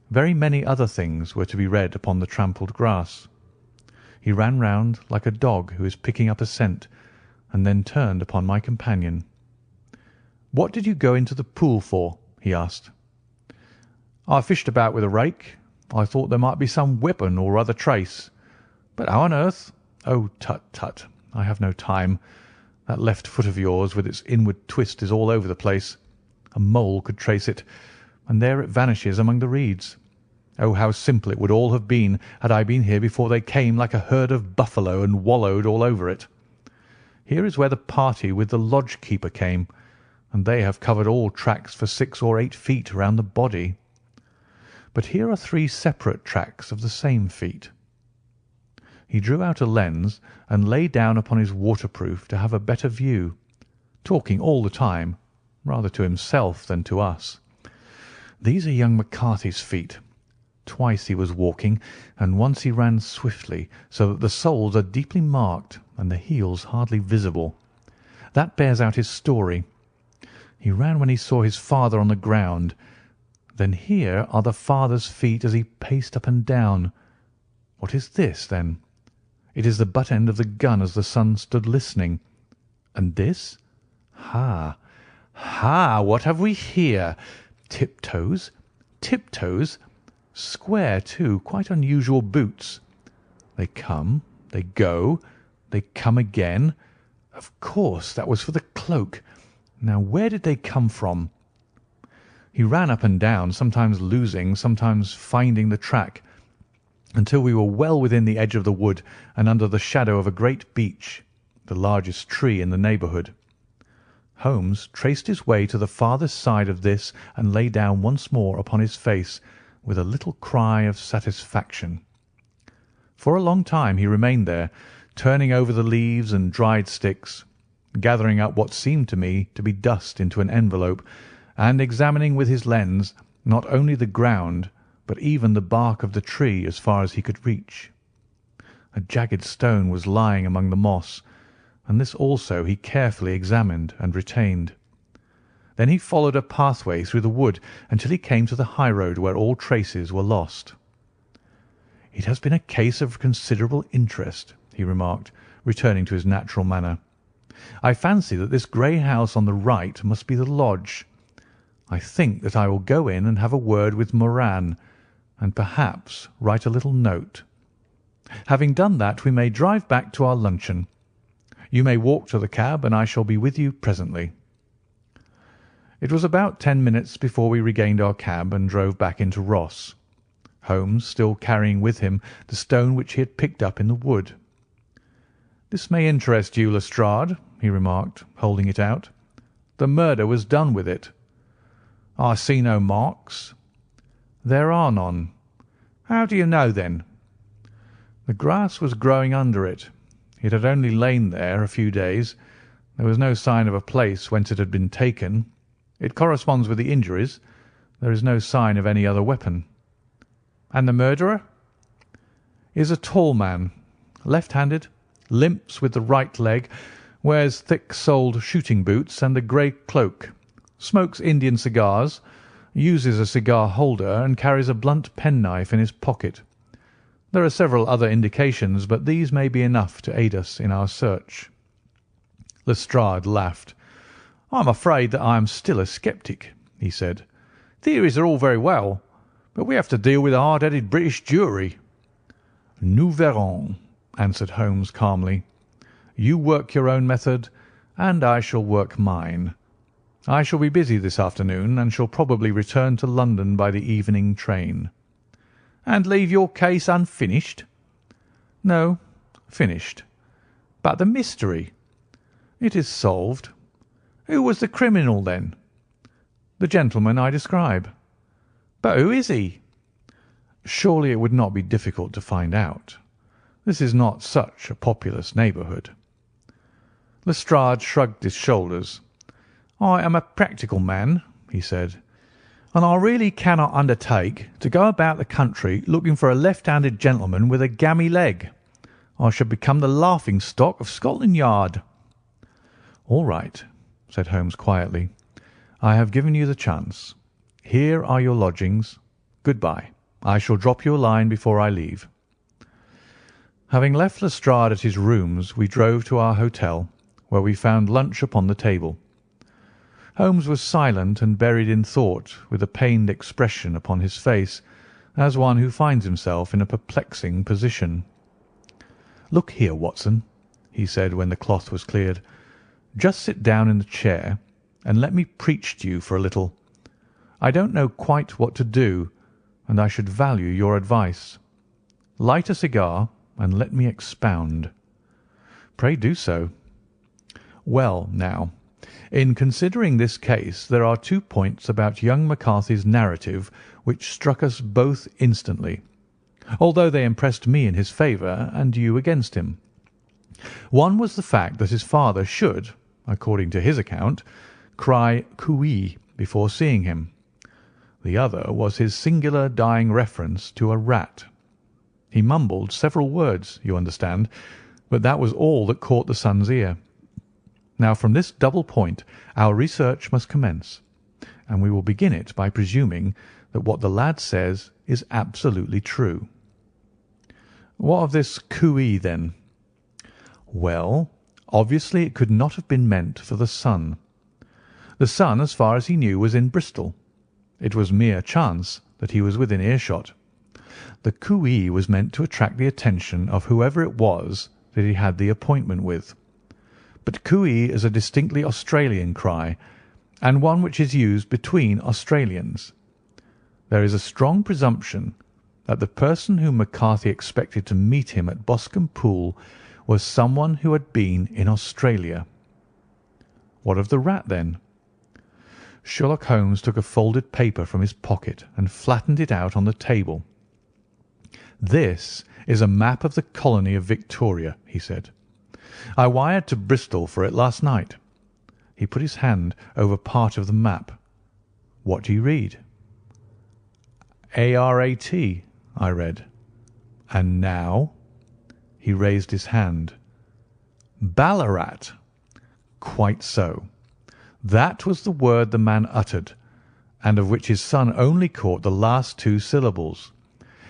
very many other things were to be read upon the trampled grass. He ran round like a dog who is picking up a scent, and then turned upon my companion. "What did you go into the pool for?" he asked. "I fished about with a rake. I thought there might be some weapon or other trace. But how on earth—" "Oh, tut, tut! I have no time. That left foot of yours with its inward twist is all over the place. A mole could trace it, and there it vanishes among the reeds. Oh, how simple it would all have been had I been here before they came like a herd of buffalo and wallowed all over it. Here is where the party with the lodge-keeper came, and they have covered all tracks for 6 or 8 feet round the body. but here are 3 separate tracks of the same feet." He drew out a lens and lay down upon his waterproof to have a better view, talking all the time, rather to himself than to us. "These are young McCarthy's feet. Twice he was walking, and once he ran swiftly, so that the soles are deeply marked and the heels hardly visible. That bears out his story. He ran when he saw his father on the ground. Then here are the father's feet as he paced up and down. What is this, then? It is the butt end of the gun as the son stood listening. And this? Ha! Ha! What have we here? Tiptoes? Tiptoes? Square, too, quite unusual boots. They come, they go, they come again. Of course, that was for the cloak. Now, where did they come from?" He ran up and down, sometimes losing, sometimes finding the track, until we were well within the edge of the wood and under the shadow of a great beech, the largest tree in the neighbourhood. Holmes traced his way to the farthest side of this and lay down once more upon his face with a little cry of satisfaction. For a long time he remained there, turning over the leaves and dried sticks, gathering up what seemed to me to be dust into an envelope, and examining with his lens not only the ground but even the bark of the tree as far as he could reach. A jagged stone was lying among the moss, and this also he carefully examined and retained. Then he followed a pathway through the wood until he came to the high road where all traces were lost. "It has been a case of considerable interest," he remarked, returning to his natural manner. "I fancy that this grey house on the right must be the lodge. I think that I will go in and have a word with Moran, and perhaps write a little note. Having done that, we may drive back to our luncheon. You may walk to the cab, and I shall be with you presently." It was about 10 minutes before we regained our cab and drove back into Ross, Holmes still carrying with him the stone which he had picked up in the wood. "This may interest you, Lestrade," he remarked, holding it out. "The murder was done with it." "I see no marks." "There are none." "How do you know, then?" "The grass was growing under it. It had only lain there a few days. There was no sign of a place whence it had been taken. It corresponds with the injuries. There is no sign of any other weapon." "And the murderer?" "Is a tall man, left-handed, limps with the right leg, wears thick-soled shooting boots and a grey cloak, smokes Indian cigars, uses a cigar holder, and carries a blunt penknife in his pocket. There are several other indications, but these may be enough to aid us in our search." Lestrade laughed. "I am afraid that I am still a sceptic," he said. "Theories are all very well, but we have to deal with a hard-headed British jury." "Nous verrons," answered Holmes calmly. "You work your own method, and I shall work mine. I shall be busy this afternoon, and shall probably return to London by the evening train." "And leave your case unfinished?" "No, finished." "But the mystery?" "It is solved." "Who was the criminal, then?" "The gentleman I describe." "But who is he?" "Surely it would not be difficult to find out. This is not such a populous neighbourhood." Lestrade shrugged his shoulders. "I am a practical man," he said, "and I really cannot undertake to go about the country looking for a left-handed gentleman with a gammy leg. I should become the laughing-stock of Scotland Yard." "All right," said Holmes quietly. "I have given you the chance. Here are your lodgings. Good-bye. I shall drop you a line before I leave." Having left Lestrade at his rooms, we drove to our hotel, where we found lunch upon the table. Holmes was silent and buried in thought, with a pained expression upon his face, as one who finds himself in a perplexing position. "Look here, Watson," he said when the cloth was cleared. "Just sit down in the chair and let me preach to you for a little. I don't know quite what to do, and I should value your advice. Light a cigar and let me expound." "Pray do so." "Well, now, In considering this case, there are 2 points about young McCarthy's narrative which struck us both instantly, although they impressed me in his favour and you against him. One was the fact that his father should, according to his account, cry cooee before seeing him. The other was his singular dying reference to a rat. He mumbled several words, you understand, but that was all that caught the son's ear. Now, from this double point our research must commence, and we will begin it by presuming that what the lad says is absolutely true. What of this cooee, then? Well, obviously it could not have been meant for the son. The son, as far as he knew, was in Bristol. It was mere chance that he was within earshot. The cooee was meant to attract the attention of whoever it was that he had the appointment with. But cooee is a distinctly Australian cry, and one which is used between Australians. There is a strong presumption that the person whom McCarthy expected to meet him at Boscombe Pool was someone who had been in Australia. What of the rat, then? Sherlock Holmes took a folded paper from his pocket and flattened it out on the table. "This is a map of the colony of Victoria," he said. "I wired to Bristol for it last night." He put his hand over part of the map. "What do you read?" "ARAT," I read. "And now?" He raised his hand. "Ballarat." "Quite so. That was the word the man uttered, and of which his son only caught the last 2 syllables.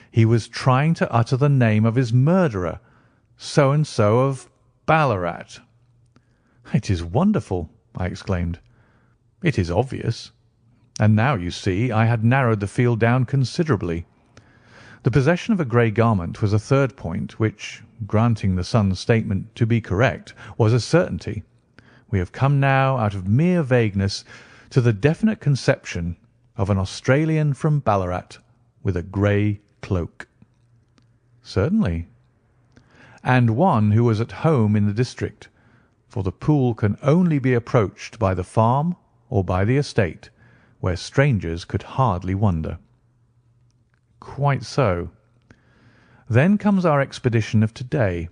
He was trying to utter the name of his murderer, so-and-so of Ballarat." "It is wonderful," I exclaimed. "It is obvious. And now, you see, I had narrowed the field down considerably. The possession of a grey garment was a third point, which, granting the son's statement to be correct, was a certainty. We have come now, out of mere vagueness, to the definite conception of an Australian from Ballarat with a grey cloak." "Certainly." "And one who was at home in the district, for the pool can only be approached by the farm or by the estate, where strangers could hardly wander." "Quite so. Then comes our expedition of to-day.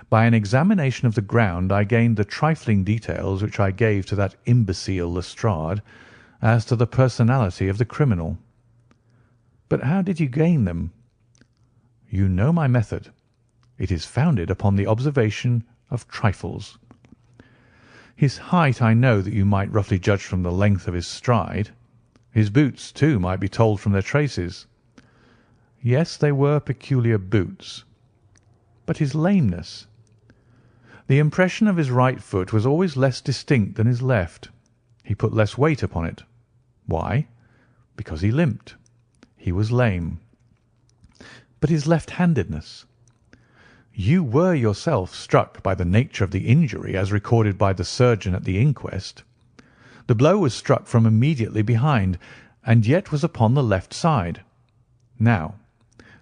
By an examination of the ground I gained the trifling details which I gave to that imbecile Lestrade as to the personality of the criminal." "But how did you gain them?" "You know my method. It is founded upon the observation of trifles. His height I know that you might roughly judge from the length of his stride. His boots, too, might be told from their traces." "Yes, they were peculiar boots." "But his lameness?" "The impression of his right foot was always less distinct than his left. He put less weight upon it. Why? Because he limped. He was lame." "But his left-handedness?" "You were yourself struck by the nature of the injury as recorded by the surgeon at the inquest. The blow was struck from immediately behind, and yet was upon the left side. Now,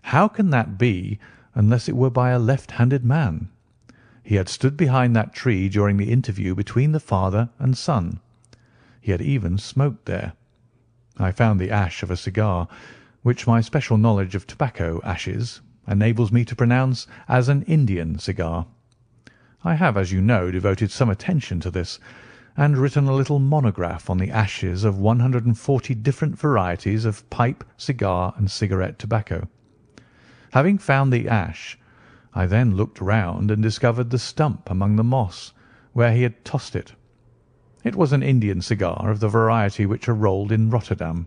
how can that be unless it were by a left-handed man? He had stood behind that tree during the interview between the father and son. He had even smoked there. I found the ash of a cigar, which my special knowledge of tobacco ashes enables me to pronounce as an Indian cigar. I have, as you know, devoted some attention to this, and written a little monograph on the ashes of 140 different varieties of pipe, cigar, and cigarette tobacco. Having found the ash, I then looked round and discovered the stump among the moss, where he had tossed it. It was an Indian cigar of the variety which are rolled in Rotterdam."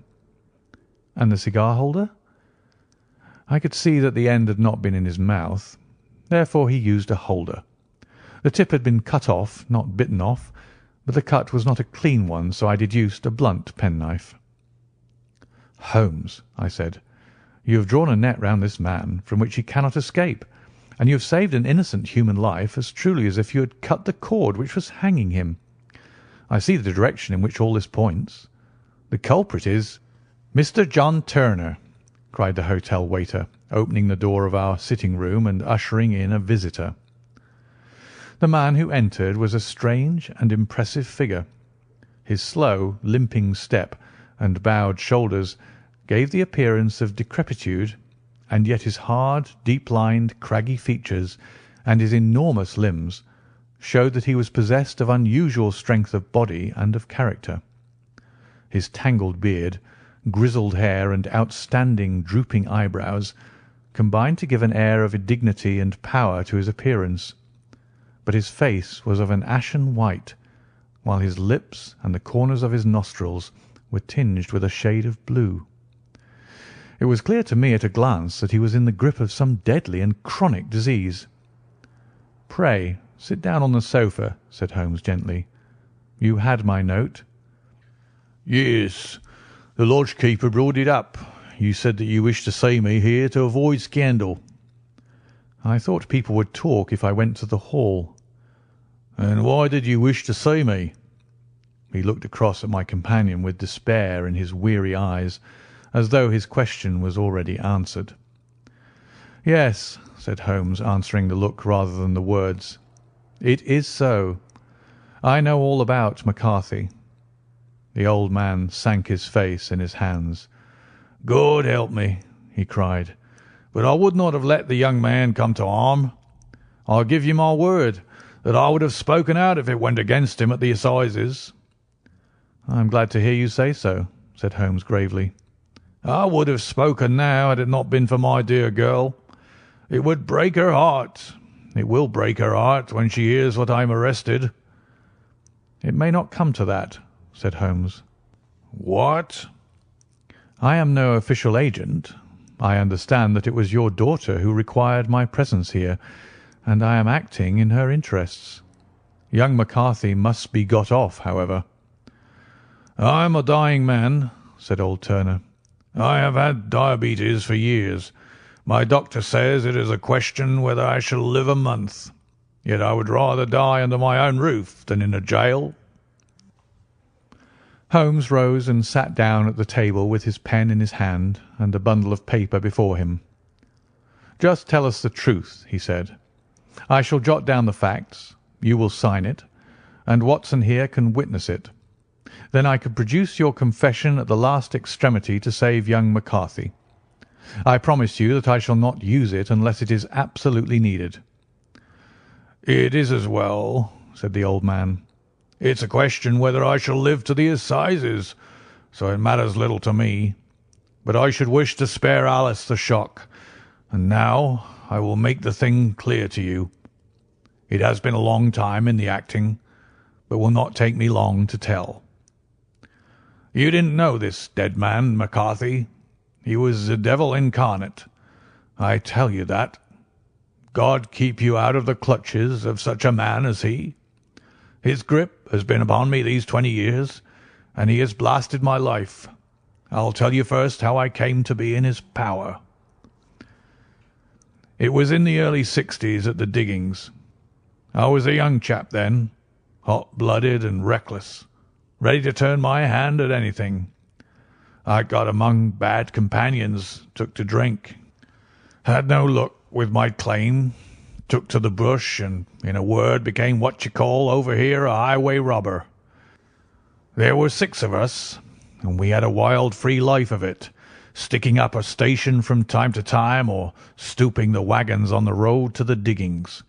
"And the cigar holder?" "I could see that the end had not been in his mouth. Therefore he used a holder. The tip had been cut off, not bitten off, but the cut was not a clean one, so I deduced a blunt penknife." "Holmes," I said, "you have drawn a net round this man from which he cannot escape, and you have saved an innocent human life as truly as if you had cut the cord which was hanging him. I see the direction in which all this points. The culprit is—" "Mr. John Turner," cried the hotel waiter, opening the door of our sitting-room and ushering in a visitor. The man who entered was a strange and impressive figure. His slow, limping step and bowed shoulders gave the appearance of decrepitude, and yet his hard, deep-lined, craggy features and his enormous limbs showed that he was possessed of unusual strength of body and of character. His tangled beard, grizzled hair, and outstanding, drooping eyebrows combined to give an air of dignity and power to his appearance, but his face was of an ashen white, while his lips and the corners of his nostrils were tinged with a shade of blue. It was clear to me at a glance that he was in the grip of some deadly and chronic disease. "Pray sit down on the sofa," said Holmes gently. "You had my note?" "Yes. The lodge-keeper brought it up. You said that you wished to see me here to avoid scandal." "I thought people would talk if I went to the hall." "And why did you wish to see me?" He looked across at my companion with despair in his weary eyes, as though his question was already answered. "Yes," said Holmes, answering the look rather than the words. "It is so. I know all about McCarthy." The old man sank his face in his hands. "God help me!" he cried. "But I would not have let the young man come to harm. I give you my word that I would have spoken out if it went against him at the assizes." "I am glad to hear you say so," said Holmes gravely. "I would have spoken now had it not been for my dear girl. It would break her heart. It will break her heart when she hears that I am arrested." "It may not come to that," said Holmes. "What?" "I am no official agent. I understand that it was your daughter who required my presence here, and I am acting in her interests. Young McCarthy must be got off, however." "I am a dying man," said old Turner. "I have had diabetes for years. My doctor says it is a question whether I shall live a month. Yet I would rather die under my own roof than in a jail." Holmes rose and sat down at the table with his pen in his hand and a bundle of paper before him. "Just tell us the truth," he said. "I shall jot down the facts. You will sign it, and Watson here can witness it. Then I could produce your confession at the last extremity to save young McCarthy. I promise you that I shall not use it unless it is absolutely needed." "It is as well," said the old man. "It's a question whether I shall live to the assizes, so it matters little to me. But I should wish to spare Alice the shock, and now I will make the thing clear to you. It has been a long time in the acting, but will not take me long to tell. You didn't know this dead man, McCarthy. He was the devil incarnate. I tell you that. God keep you out of the clutches of such a man as he. His grip has been upon me these 20 years, and he has blasted my life. I'll tell you first how I came to be in his power. It was in the early 60s at the diggings. I was a young chap then, hot-blooded and reckless, ready to turn my hand at anything. I got among bad companions, took to drink, had no luck with my claim, took to the bush, and, in a word, became what you call over here a highway robber. There were 6 of us, and we had a wild, free life of it, sticking up a station from time to time or stooping the wagons on the road to the diggings.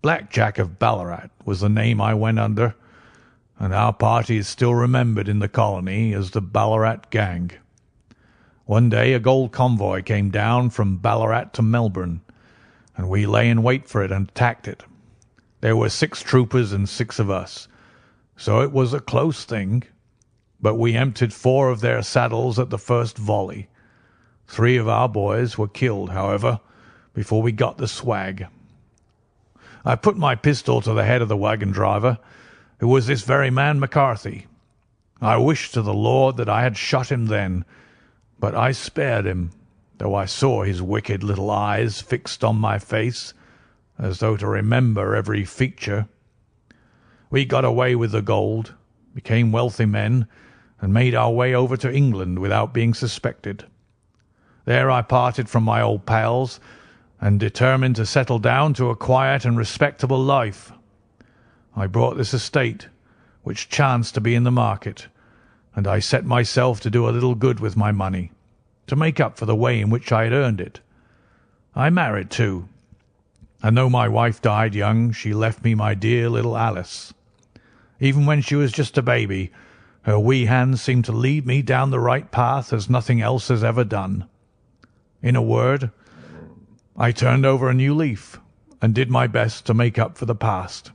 Black Jack of Ballarat was the name I went under, and our party is still remembered in the colony as the Ballarat Gang. One day a gold convoy came down from Ballarat to Melbourne, and we lay in wait for it and attacked it. There were 6 troopers and 6 of us, so it was a close thing, but we emptied 4 of their saddles at the first volley. 3 of our boys were killed, however, before we got the swag. I put my pistol to the head of the wagon driver, who was this very man McCarthy. I wished to the Lord that I had shot him then, but I spared him, though I saw his wicked little eyes fixed on my face, as though to remember every feature. We got away with the gold, became wealthy men, and made our way over to England without being suspected. There I parted from my old pals and determined to settle down to a quiet and respectable life, I bought this estate, which chanced to be in the market, and I set myself to do a little good with my money, to make up for the way in which I had earned it. I married too, and though my wife died young, she left me my dear little Alice. Even when she was just a baby, her wee hands seemed to lead me down the right path as nothing else has ever done. In a word, I turned over a new leaf and did my best to make up for the past.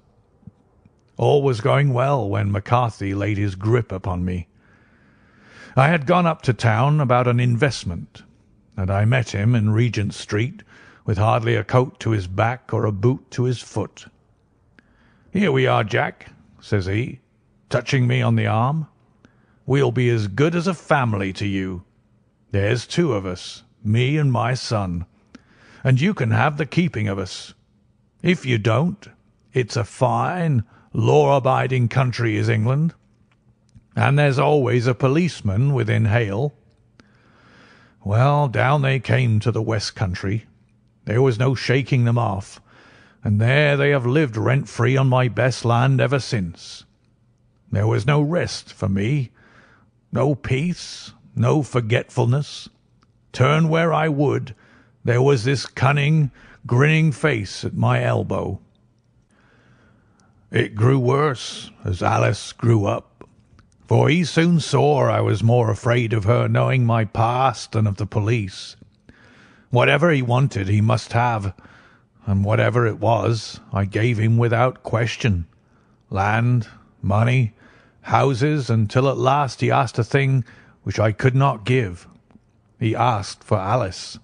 All was going well when McCarthy laid his grip upon me. I had gone up to town about an investment, and I met him in Regent Street with hardly a coat to his back or a boot to his foot. "Here we are, Jack," says he, touching me on the arm. "We'll be as good as a family to you. There's two of us, me and my son, and you can have the keeping of us. If you don't, it's a fine, law-abiding country is England, and there's always a policeman within hail." Well, down they came to the West Country. There was no shaking them off, and there they have lived rent-free on my best land ever since. There was no rest for me, no peace, no forgetfulness. Turn where I would, there was this cunning, grinning face at my elbow. It grew worse as Alice grew up, for he soon saw I was more afraid of her knowing my past than of the police. Whatever he wanted he must have, and whatever it was I gave him without question. Land, money, houses, until at last he asked a thing which I could not give. He asked for Alice.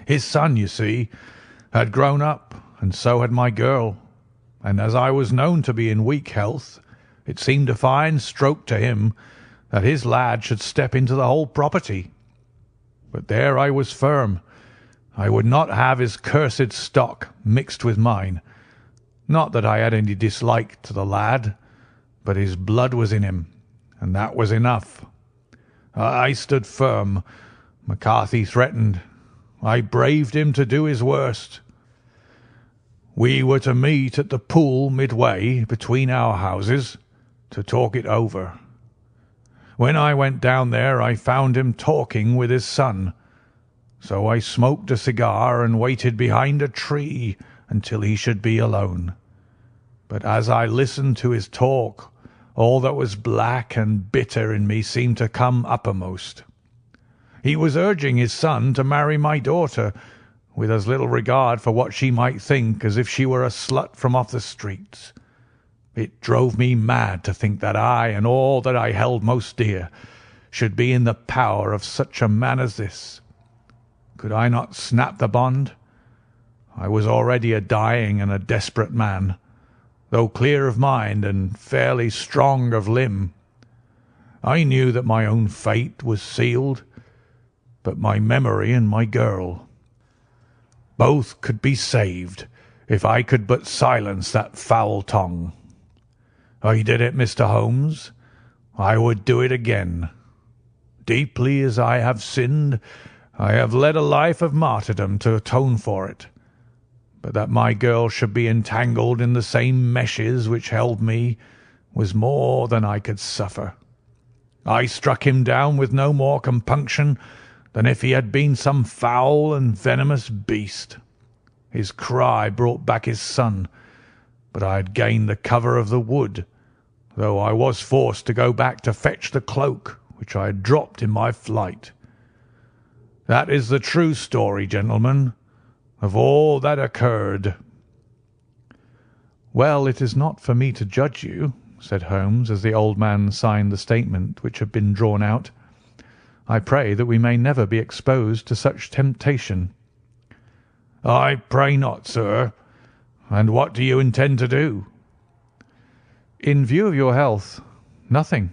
His son, you see, had grown up, and so had my girl, and as I was known to be in weak health, it seemed a fine stroke to him that his lad should step into the whole property. But there I was firm. I would not have his cursed stock mixed with mine. Not that I had any dislike to the lad, but his blood was in him, and that was enough. I stood firm. McCarthy threatened. I braved him to do his worst. We were to meet at the pool midway between our houses to talk it over. When I went down there I found him talking with his son, so I smoked a cigar and waited behind a tree until he should be alone. But as I listened to his talk, all that was black and bitter in me seemed to come uppermost. He was urging his son to marry my daughter, with as little regard for what she might think as if she were a slut from off the streets. It drove me mad to think that I and all that I held most dear should be in the power of such a man as this. Could I not snap the bond? I was already a dying and a desperate man, though clear of mind and fairly strong of limb. I knew that my own fate was sealed, but my memory and my girl, both could be saved if I could but silence that foul tongue. I did it, Mr. Holmes. I would do it again. Deeply as I have sinned, I have led a life of martyrdom to atone for it. But that my girl should be entangled in the same meshes which held me was more than I could suffer. I struck him down with no more compunction than if he had been some foul and venomous beast. His cry brought back his son, but I had gained the cover of the wood, though I was forced to go back to fetch the cloak which I had dropped in my flight. That is the true story, gentlemen, of all that occurred." "Well, it is not for me to judge you," said Holmes, as the old man signed the statement which had been drawn out. "I pray that we may never be exposed to such temptation." "I pray not, sir. And what do you intend to do?" "In view of your health, nothing.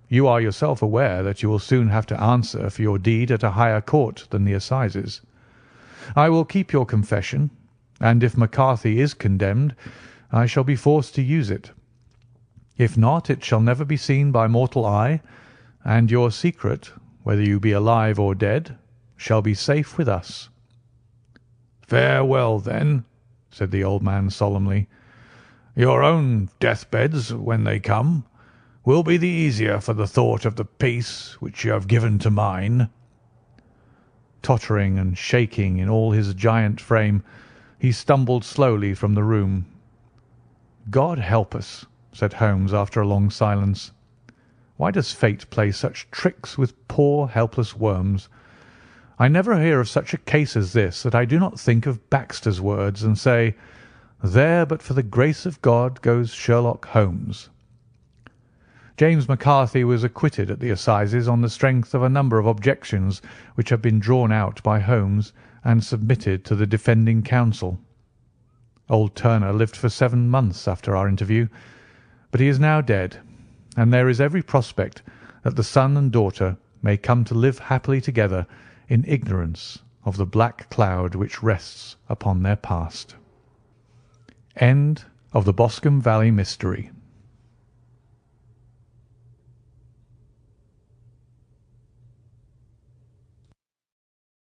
You are yourself aware that you will soon have to answer for your deed at a higher court than the assizes. I will keep your confession, and if McCarthy is condemned, I shall be forced to use it. If not, it shall never be seen by mortal eye, and your secret, whether you be alive or dead, shall be safe with us." "Farewell, then," said the old man solemnly. Your own deathbeds, when they come, will be the easier for the thought of the peace which you have given to mine." Tottering and shaking in all his giant frame, he stumbled slowly from the room. "God help us," said Holmes after a long silence. "Why does fate play such tricks with poor helpless worms? I never hear of such a case as this that I do not think of Baxter's words and say, 'There but for the grace of God goes Sherlock Holmes.'" James McCarthy was acquitted at the assizes on the strength of a number of objections which had been drawn out by Holmes and submitted to the defending counsel. Old Turner lived for 7 months after our interview, but he is now dead, and there is every prospect that the son and daughter may come to live happily together in ignorance of the black cloud which rests upon their past. End of the Boscombe Valley Mystery.